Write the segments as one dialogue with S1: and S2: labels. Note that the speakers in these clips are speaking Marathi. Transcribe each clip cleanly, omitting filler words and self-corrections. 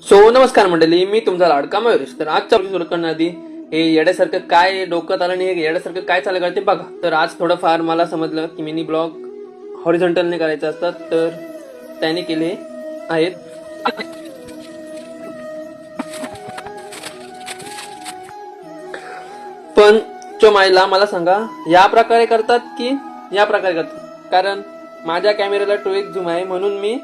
S1: नमस्कार मंडळी, मी तुमचा लाडका मयुरेश. तर आजच्या सुरू करण्याआधी हे येड्यासारखं काय डोक्यात आलं आणि हे येड्यासारखं काय चालू करते बघा. तर आज थोडंफार मला समजलं की मिनी ब्लॉग हॉरिझॉन्टलने करायचे असतात, तर त्याने केले आहेत. पण माईला मला सांगा, या प्रकारे करतात की या प्रकारे करतात? कारण माझ्या कॅमेऱ्याला 2x झूम आहे म्हणून मी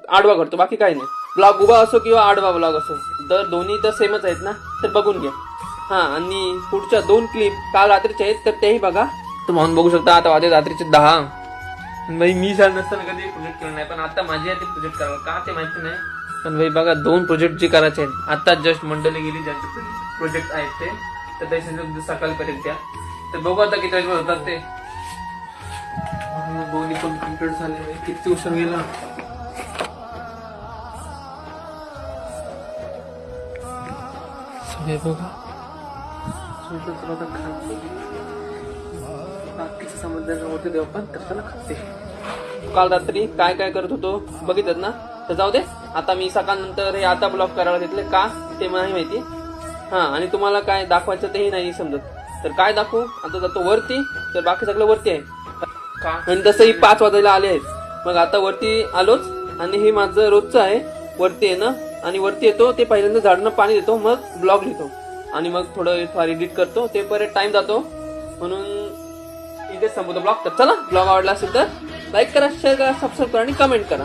S1: आडवा करतो, बाकी काही नाही. ब्लॉग उभा असो किंवा आडवा ब्लॉग असो, तर दोन्ही तर सेमच आहेत ना, तर बघून घ्या. हा, आणि पुढच्या 2 क्लिप काल रात्रीचे आहेत, तर तेही बघा. तुम्ही बघू शकता. आता वाजले रात्रीचे 10. भाई मी झालं नसताना कधी प्रोजेक्ट केलं नाही, पण आता माझी आहे ते प्रोजेक्ट करावं का ते माहिती नाही. पण भाई बघा, 2 प्रोजेक्ट जे करायचे आहेत आता जस्ट मंडळी गेली ज्यांचे प्रोजेक्ट आहेत ते, तर ते सकाळी करेल त्या. तर बघू आता किती वेळ होतात ते. दोन्ही पण कम्प्लीट झाले. किती उशीर गेला. हे बघा, बाकीचं समजण्यासाठी देऊ पण तर खाते. काल रात्री काय काय करत होतो बघितलं ना, तर जाऊ दे. आता मी सकाळ नंतर हे आता ब्लॉग करायला घेतले का ते मला माहिती. हा, आणि तुम्हाला काय दाखवायचं तेही नाही समजत, तर काय दाखवू. आता जातो वरती, तर बाकी सगळं वरती आहे का. आणि तसंही 5 वाजायला आले आहेत. मग आता वरती आलोच, आणि हे माझं रोजचं आहे वरती येणं. आणि वरती येतो ते पहिल्यांदा झाडांना पाणी देतो, मग ब्लॉग लिहितो, आणि मग थोडं फार एडिट करतो. ते परत टाइम जातो, म्हणून इथेच संपवतो ब्लॉग. तर चला, ब्लॉग आवडला असेल तर लाईक करा, शेअर करा, सबस्क्राईब करा आणि कमेंट करा.